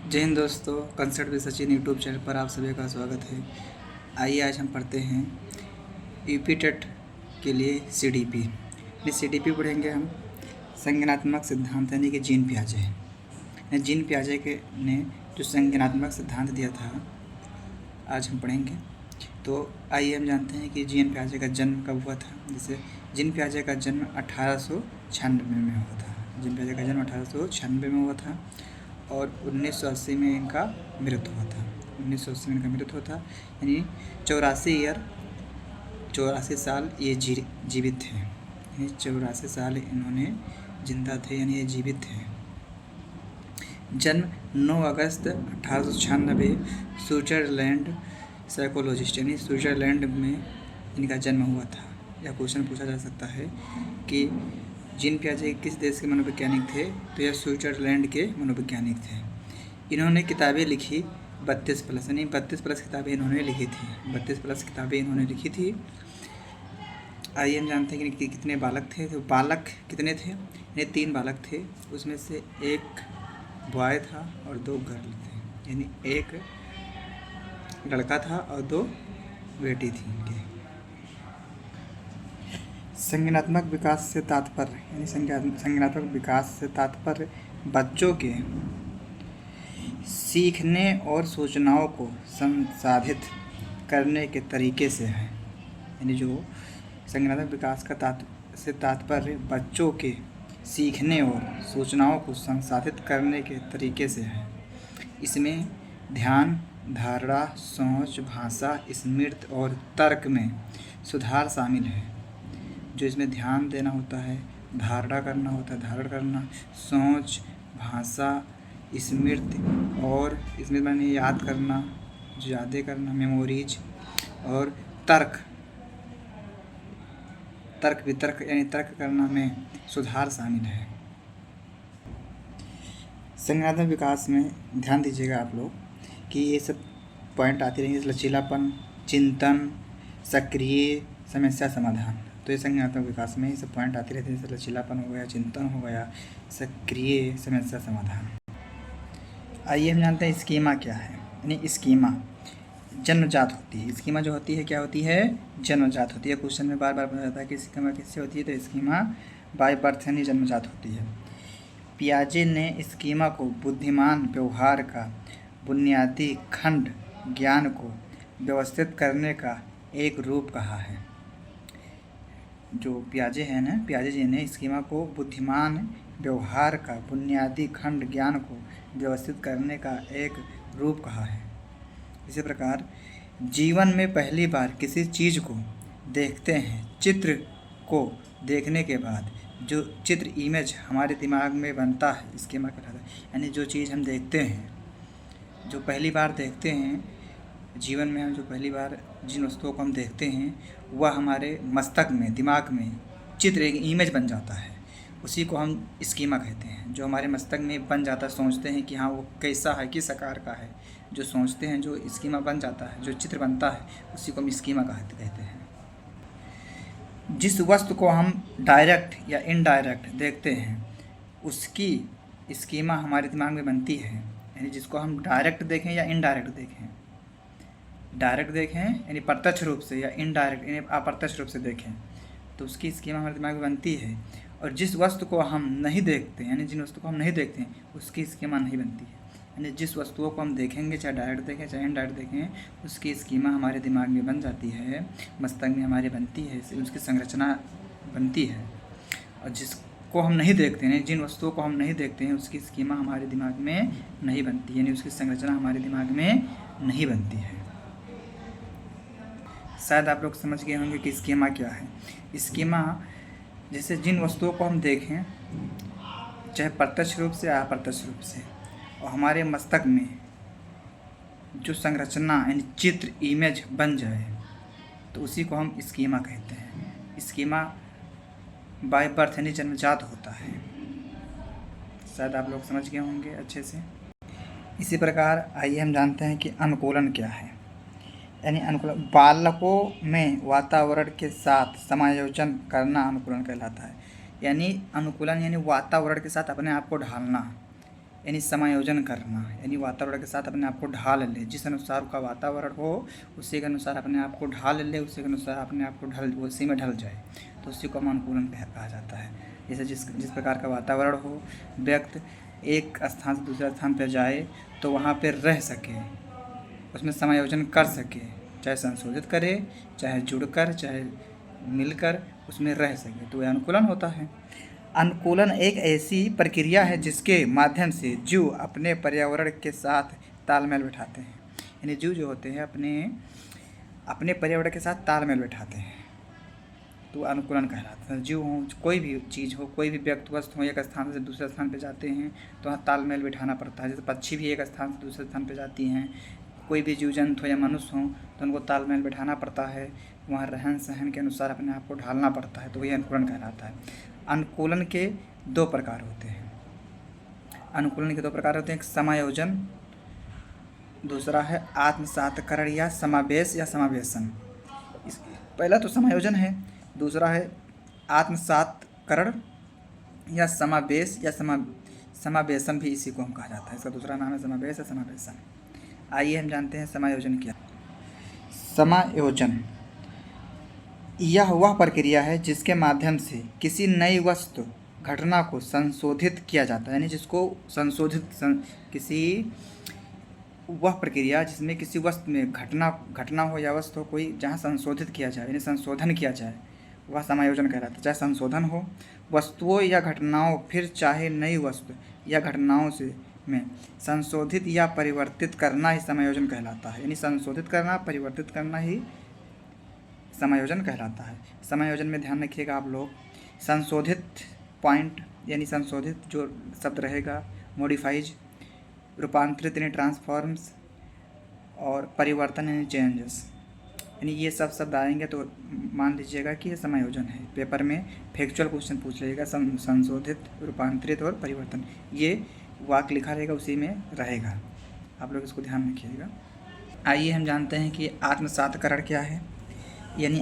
जय हिंद दोस्तों, concert with Sachin YouTube channel पर आप सभी का स्वागत है। आइए आज हम पढ़ते हैं यूपी टेट के लिए सीडीपी। इस सीडीपी पढ़ेंगे हम संज्ञानात्मक सिद्धांत यानी कि जीन पियाजे। जीन पियाजे के ने जो संज्ञानात्मक सिद्धांत दिया था आज हम पढ़ेंगे। तो आइए हम जानते हैं कि जीन पियाजे का जन्म कब हुआ था। जैसे जीन पियाजे का जन्म 1896 में हुआ था। जीन पियाजे का जन्म 1896 में हुआ था और 1980 में इनका मृत्यु हुआ था। 1980 में इनका मृत्यु हुआ था, यानी 84 साल ये जीवित थे। यानी 84 साल इन्होंने जिंदा थे, यानी ये जीवित थे। जन्म 9 अगस्त 1896 स्विट्जरलैंड साइकोलॉजिस्ट यानी स्विट्जरलैंड में इनका जन्म हुआ था। यह क्वेश्चन पूछा जा सकता है कि जीन पियाजे किस देश के मनोवैज्ञानिक थे, तो यह स्विट्जरलैंड के मनोवैज्ञानिक थे। इन्होंने किताबें लिखी 32+ यानी 32+ किताबें इन्होंने लिखी थी। 32+ किताबें इन्होंने लिखी थी। आइए हम जानते हैं कि कितने बालक थे। तो बालक कितने थे? यानी 3 बालक थे, उसमें से एक बॉय था और 2 गर्ल थे। यानी एक लड़का था और 2 बेटी थी इनके। संज्ञानात्मक विकास से तात्पर्य यानी संज्ञानात्मक विकास से तात्पर्य बच्चों के सीखने और सूचनाओं को संसाधित करने के तरीके से है। यानी जो संज्ञानात्मक विकास का से तात्पर्य बच्चों के सीखने और सूचनाओं को संसाधित करने के तरीके से है। इसमें ध्यान, धारणा, सोच, भाषा, स्मृति और तर्क में सुधार शामिल है। जो इसमें ध्यान देना होता है, धारणा करना होता है, धारण करना, सोच, भाषा, स्मृति और इसमें मैंने याद करना, जो यादें करना, मेमोरीज और तर्क वितर्क यानी तर्क करना में सुधार शामिल है। संज्ञानात्मक विकास में ध्यान दीजिएगा आप लोग कि ये सब पॉइंट आती रहेंगे। लचीलापन, चिंतन, सक्रिय, समस्या समाधान। तो ये संज्ञानात्मक विकास में ये सब पॉइंट आते रहते हैं। जैसे लचीलापन हो गया, चिंतन हो गया, सक्रिय, समस्या समाधान। आइए हम जानते हैं स्कीमा क्या है। यानी स्कीमा जन्मजात होती है। स्कीमा जो होती है क्या होती है? जन्मजात होती है। क्वेश्चन में बार बार पूछा जाता है कि स्कीमा किससे होती है, तो स्कीमा बाय बर्थ यानी जन्मजात होती है। पियाजे ने स्कीमा को बुद्धिमान व्यवहार का बुनियादी खंड ज्ञान को व्यवस्थित करने का एक रूप कहा है। जो पियाजे हैं ना, पियाजे जी ने स्कीमा को बुद्धिमान व्यवहार का बुनियादी खंड ज्ञान को व्यवस्थित करने का एक रूप कहा है। इसी प्रकार जीवन में पहली बार किसी चीज़ को देखते हैं, चित्र को देखने के बाद जो चित्र इमेज हमारे दिमाग में बनता है, स्कीमा कहलाता है। यानी जो चीज़ हम देखते हैं, जो पहली बार देखते हैं जीवन में, हम जो पहली बार जिन वस्तुओं को हम देखते हैं वह हमारे मस्तिष्क में, दिमाग में चित्र, एक इमेज बन जाता है। उसी को हम स्कीमा कहते हैं। जो हमारे मस्तिष्क में बन जाता है, सोचते हैं कि हाँ वो कैसा है, किस आकार का है, जो सोचते हैं, जो स्कीमा बन जाता है, जो चित्र बनता है, उसी को हम स्कीमा कहते हैं। जिस वस्तु को हम डायरेक्ट या इनडायरेक्ट देखते हैं उसकी स्कीमा हमारे दिमाग में बनती है। यानी जिसको हम डायरेक्ट देखें या इनडायरेक्ट देखें, डायरेक्ट देखें यानी प्रत्यक्ष रूप से, या इनडायरेक्ट यानी अप्रत्यक्ष रूप से देखें, तो उसकी स्कीमा हमारे दिमाग में बनती है। और जिस वस्तु को हम नहीं देखते, यानी जिन वस्तु को हम नहीं देखते हैं उसकी स्कीमा नहीं बनती है। यानी जिस वस्तुओं को हम देखेंगे, चाहे डायरेक्ट देखें चाहे इनडायरेक्ट देखें, उसकी स्कीमा हमारे दिमाग में बन जाती है, मस्तिष्क में हमारे बनती है, उसकी संरचना बनती है। और जिसको हम नहीं देखते हैं, जिन वस्तुओं को हम नहीं देखते हैं, उसकी स्कीमा हमारे दिमाग में नहीं बनती, यानी उसकी संरचना हमारे दिमाग में नहीं बनती है। शायद आप लोग समझ गए होंगे कि स्कीमा क्या है। स्कीमा जैसे जिन वस्तुओं को हम देखें, चाहे प्रत्यक्ष रूप से या अप्रत्यक्ष रूप से, और हमारे मस्तिष्क में जो संरचना यानी चित्र, इमेज बन जाए, तो उसी को हम स्कीमा कहते हैं। स्कीमा बाय बर्थ यानी जन्मजात होता है। शायद आप लोग समझ गए होंगे अच्छे से। इसी प्रकार आइए हम जानते हैं कि अनुकूलन क्या है। यानी अनुकूलन बालकों में वातावरण के साथ समायोजन करना अनुकूलन कहलाता है। यानी अनुकूलन यानी वातावरण के साथ अपने आप को ढालना, यानी समायोजन करना, यानी वातावरण के साथ अपने आप को ढाल ले, जिस अनुसार का वातावरण हो उसी के अनुसार अपने आप को ढाल ले, उसी के अनुसार अपने आप को उसी में ढल जाए, तो उसी को हम अनुकूलन कहा जाता है। जैसे जिस प्रकार का वातावरण हो, व्यक्ति एक स्थान से दूसरे स्थान पर जाए तो वहाँ पर रह सके, उसमें समायोजन कर सके, चाहे संशोधित करे, चाहे जुड़कर, चाहे मिलकर उसमें रह सके, तो यह अनुकूलन होता है। अनुकूलन एक ऐसी प्रक्रिया है जिसके माध्यम से जीव अपने पर्यावरण के साथ तालमेल बिठाते हैं, यानी जीव जो होते हैं अपने पर्यावरण के साथ तालमेल बिठाते हैं, तो अनुकूलन कहलाता है। जीव हो, कोई भी चीज़ हो, कोई भी व्यक्ति वस्तु हो, एक स्थान से दूसरे स्थान पर जाते हैं तो वहाँ तालमेल बिठाना पड़ता है। जैसे पक्षी भी एक स्थान से दूसरे स्थान पर जाती हैं, कोई भी जीव जंतु हो या मनुष्य हो तो उनको तालमेल बिठाना पड़ता है, वहाँ रहन सहन के अनुसार अपने आप को ढालना पड़ता है, तो वही अनुकूलन कहलाता है। अनुकूलन के दो प्रकार होते हैं। अनुकूलन के दो प्रकार होते हैं, एक समायोजन, दूसरा है आत्मसातकरण या समावेश या समावेशन। पहला तो समायोजन है, दूसरा है आत्मसातकरण या समावेश या समावेशन भी इसी को हम कहा जाता है। इसका दूसरा नाम है समावेश या समावेशन। आइए हम जानते हैं समायोजन क्या। समायोजन यह वह प्रक्रिया है जिसके माध्यम से किसी नई वस्तु घटना को संशोधित किया जाता है, यानी जिसको वह प्रक्रिया जिसमें किसी वस्तु में घटना हो या वस्तु हो कोई, जहाँ संशोधित किया जाए यानी संशोधन किया जाए, वह समायोजन कहलाता है। चाहे संशोधन हो वस्तुओं या घटनाओं, फिर चाहे नई वस्तु या घटनाओं में संशोधित या परिवर्तित करना ही समायोजन कहलाता है, यानी संशोधित करना, परिवर्तित करना ही समायोजन कहलाता है। समायोजन में ध्यान रखिएगा आप लोग, संशोधित पॉइंट यानी संशोधित जो शब्द रहेगा, मॉडिफाइज, रूपांतरित यानी ट्रांसफॉर्म्स, और परिवर्तन यानी चेंजेस, यानी ये सब शब्द आएंगे तो मान लीजिएगा कि ये समायोजन है। पेपर में फैक्चुअल क्वेश्चन पूछ लीजिएगा, संशोधित, रूपांतरित और परिवर्तन, ये वाक्य लिखा रहेगा उसी में रहेगा, आप लोग इसको ध्यान रखिएगा। आइए हम जानते हैं कि आत्मसातकरण क्या है, यानी